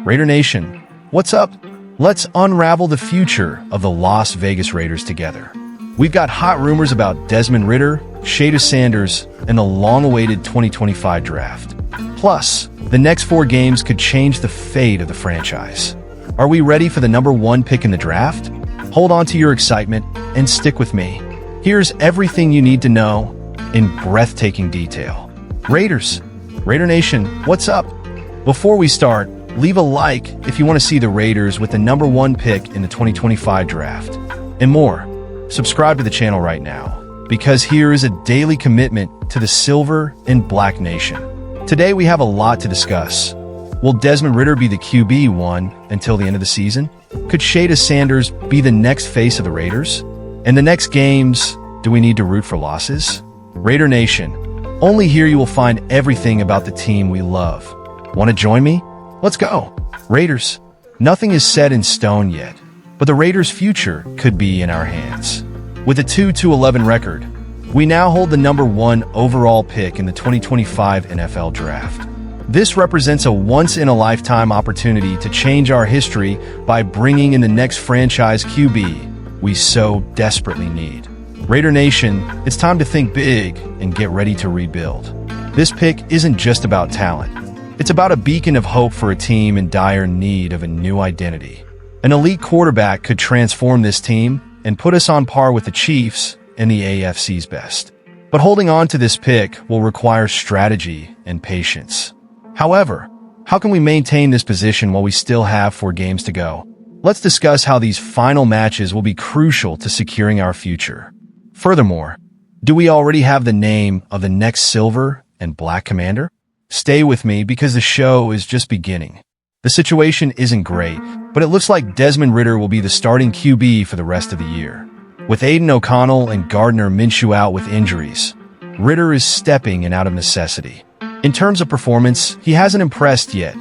Raider Nation, what's up? Let's unravel the future of the Las Vegas Raiders together. We've got hot rumors about Desmond Ridder, Shedeur Sanders, and the long-awaited 2025 draft. Plus, the next 4 games could change the fate of the franchise. Are we ready for the number 1 pick in the draft? Hold on to your excitement and stick with me. Here's everything you need to know in breathtaking detail. Raider Nation, what's up? Before we start, leave a like if you want to see the Raiders with the number 1 pick in the 2025 draft. And more, subscribe to the channel right now, because here is a daily commitment to the Silver and Black Nation. Today we have a lot to discuss. Will Desmond Ridder be the QB1 until the end of the season? Could Shedeur Sanders be the next face of the Raiders? In the next games, do we need to root for losses? Raider Nation, only here you will find everything about the team we love. Want to join me? Let's go. Raiders, nothing is set in stone yet, but the Raiders' future could be in our hands. With a 2-11 record, we now hold the number 1 overall pick in the 2025 NFL Draft. This represents a once-in-a-lifetime opportunity to change our history by bringing in the next franchise QB we so desperately need. Raider Nation, it's time to think big and get ready to rebuild. This pick isn't just about talent. It's about a beacon of hope for a team in dire need of a new identity. An elite quarterback could transform this team and put us on par with the Chiefs and the AFC's best. But holding on to this pick will require strategy and patience. However, how can we maintain this position while we still have 4 games to go? Let's discuss how these final matches will be crucial to securing our future. Furthermore, do we already have the name of the next Silver and Black Commander? Stay with me because the show is just beginning. The situation isn't great, but it looks like Desmond Ridder will be the starting QB for the rest of the year. With Aiden O'Connell and Gardner Minshew out with injuries, Ridder is stepping in out of necessity. In terms of performance, he hasn't impressed yet.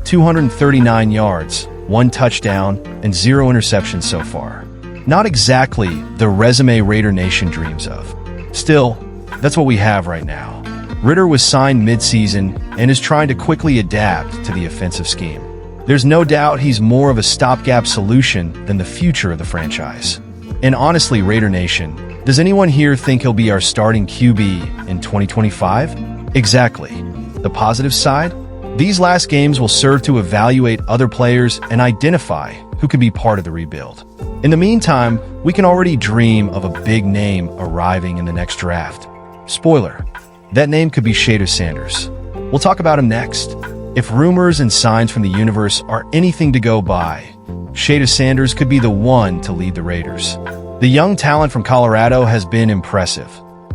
239 yards, 1 touchdown, and 0 interceptions so far. Not exactly the resume Raider Nation dreams of. Still, that's what we have right now. Ridder was signed mid-season and is trying to quickly adapt to the offensive scheme. There's no doubt he's more of a stopgap solution than the future of the franchise. And honestly, Raider Nation, does anyone here think he'll be our starting QB in 2025? Exactly. The positive side? These last games will serve to evaluate other players and identify who can be part of the rebuild. In the meantime, we can already dream of a big name arriving in the next draft. Spoiler, that name could be Shedeur Sanders. We'll talk about him next. If rumors and signs from the universe are anything to go by, Shedeur Sanders could be the one to lead the Raiders. The young talent from Colorado has been impressive.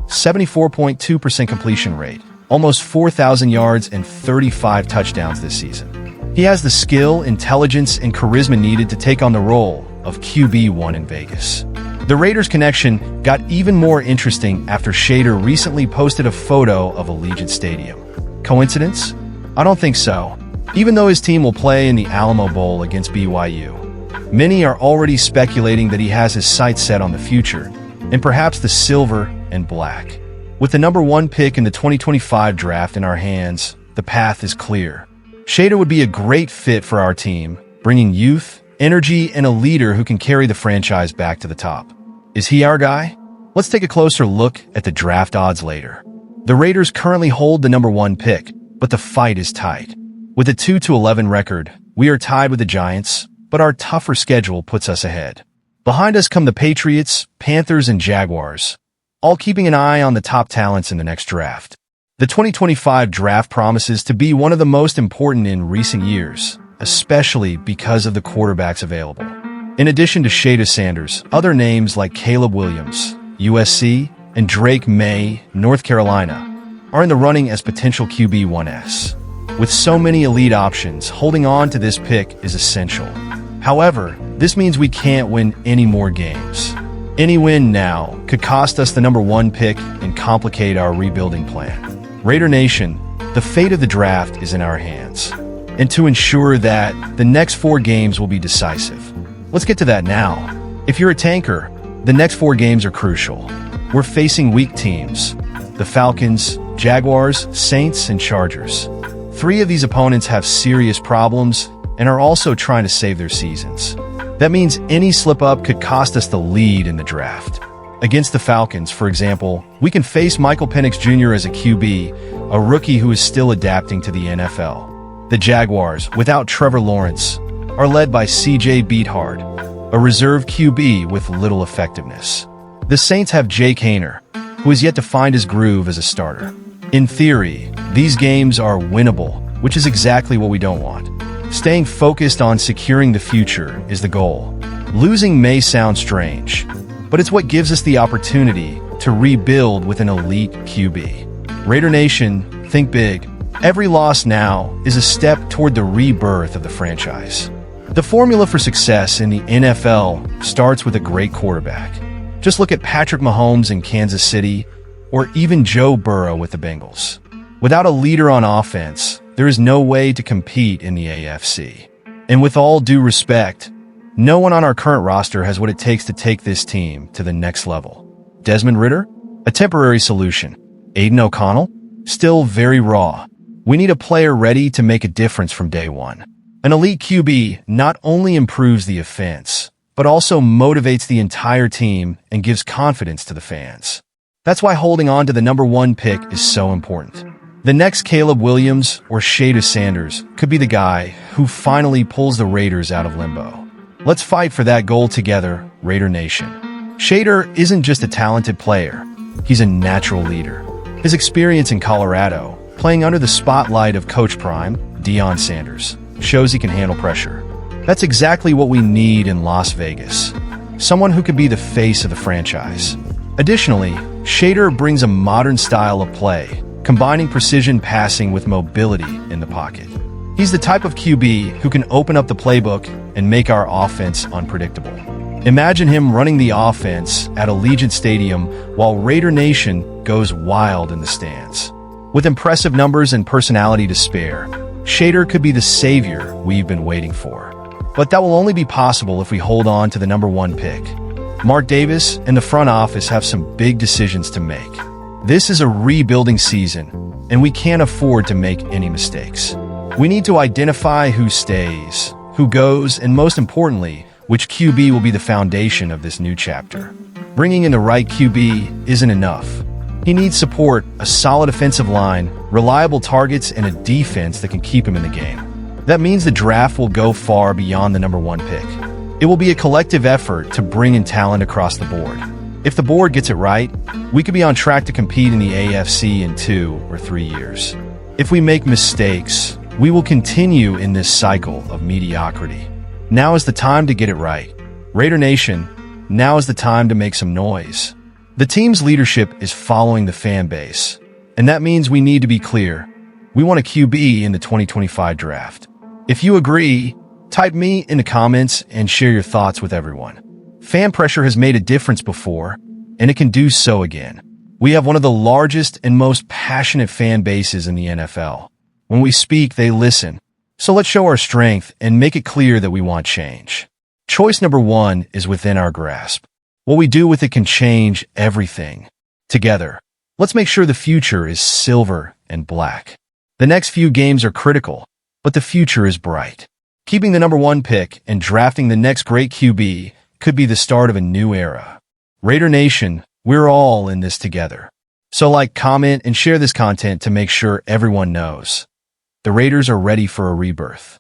74.2% completion rate, almost 4,000 yards and 35 touchdowns this season. He has the skill, intelligence, and charisma needed to take on the role of QB1 in Vegas. The Raiders connection got even more interesting after Shedeur recently posted a photo of Allegiant Stadium. Coincidence? I don't think so. Even though his team will play in the Alamo Bowl against BYU, many are already speculating that he has his sights set on the future, and perhaps the Silver and Black. With the number 1 pick in the 2025 draft in our hands, the path is clear. Shedeur would be a great fit for our team, bringing youth, energy, and a leader who can carry the franchise back to the top. Is he our guy? Let's take a closer look at the draft odds later. The Raiders currently hold the number 1 pick, but the fight is tight. With a 2-11 record, we are tied with the Giants, but our tougher schedule puts us ahead. Behind us come the Patriots, Panthers, and Jaguars, all keeping an eye on the top talents in the next draft. The 2025 draft promises to be one of the most important in recent years, especially because of the quarterbacks available. In addition to Shedeur Sanders, other names like Caleb Williams, USC, and Drake May, North Carolina, are in the running as potential QB1s. With so many elite options, holding on to this pick is essential. However, this means we can't win any more games. Any win now could cost us the number 1 pick and complicate our rebuilding plan. Raider Nation, the fate of the draft is in our hands. And to ensure that, the next 4 games will be decisive. Let's get to that now. If you're a tanker, the next 4 games are crucial. We're facing weak teams: the Falcons, Jaguars, Saints, and Chargers. 3 of these opponents have serious problems, and are also trying to save their seasons. That means any slip-up could cost us the lead in the draft. Against the Falcons, for example, we can face Michael Penix Jr. as a QB, a rookie who is still adapting to the NFL. The Jaguars, without Trevor Lawrence, are led by C.J. Beathard, a reserve QB with little effectiveness. The Saints have Jake Haener, who has yet to find his groove as a starter. In theory, these games are winnable, which is exactly what we don't want. Staying focused on securing the future is the goal. Losing may sound strange, but it's what gives us the opportunity to rebuild with an elite QB. Raider Nation, think big. Every loss now is a step toward the rebirth of the franchise. The formula for success in the NFL starts with a great quarterback. Just look at Patrick Mahomes in Kansas City, or even Joe Burrow with the Bengals. Without a leader on offense, there is no way to compete in the AFC. And with all due respect, no one on our current roster has what it takes to take this team to the next level. Desmond Ridder? A temporary solution. Aiden O'Connell? Still very raw. We need a player ready to make a difference from day one. An elite QB not only improves the offense, but also motivates the entire team and gives confidence to the fans. That's why holding on to the number 1 pick is so important. The next Caleb Williams or Shedeur Sanders could be the guy who finally pulls the Raiders out of limbo. Let's fight for that goal together, Raider Nation. Shedeur isn't just a talented player, he's a natural leader. His experience in Colorado, playing under the spotlight of Coach Prime, Deion Sanders, shows he can handle pressure. That's exactly what we need in Las Vegas. Someone who could be the face of the franchise. Additionally, Shedeur brings a modern style of play, combining precision passing with mobility in the pocket. He's the type of QB who can open up the playbook and make our offense unpredictable. Imagine him running the offense at Allegiant Stadium while Raider Nation goes wild in the stands. With impressive numbers and personality to spare, Shedeur could be the savior we've been waiting for. But that will only be possible if we hold on to the number 1 pick. Mark Davis and the front office have some big decisions to make. This is a rebuilding season, and we can't afford to make any mistakes. We need to identify who stays, who goes, and most importantly, which QB will be the foundation of this new chapter. Bringing in the right QB isn't enough. He needs support, a solid offensive line, reliable targets, and a defense that can keep him in the game. That means the draft will go far beyond the number 1 pick. It will be a collective effort to bring in talent across the board. If the board gets it right, we could be on track to compete in the AFC in 2 or 3 years. If we make mistakes, we will continue in this cycle of mediocrity. Now is the time to get it right. Raider Nation, now is the time to make some noise. The team's leadership is following the fan base, and that means we need to be clear. We want a QB in the 2025 draft. If you agree, type me in the comments and share your thoughts with everyone. Fan pressure has made a difference before, and it can do so again. We have one of the largest and most passionate fan bases in the NFL. When we speak, they listen. So let's show our strength and make it clear that we want change. Choice number 1 is within our grasp. What we do with it can change everything. Together, let's make sure the future is silver and black. The next few games are critical, but the future is bright. Keeping the number 1 pick and drafting the next great QB could be the start of a new era. Raider Nation, we're all in this together. So like, comment, and share this content to make sure everyone knows. The Raiders are ready for a rebirth.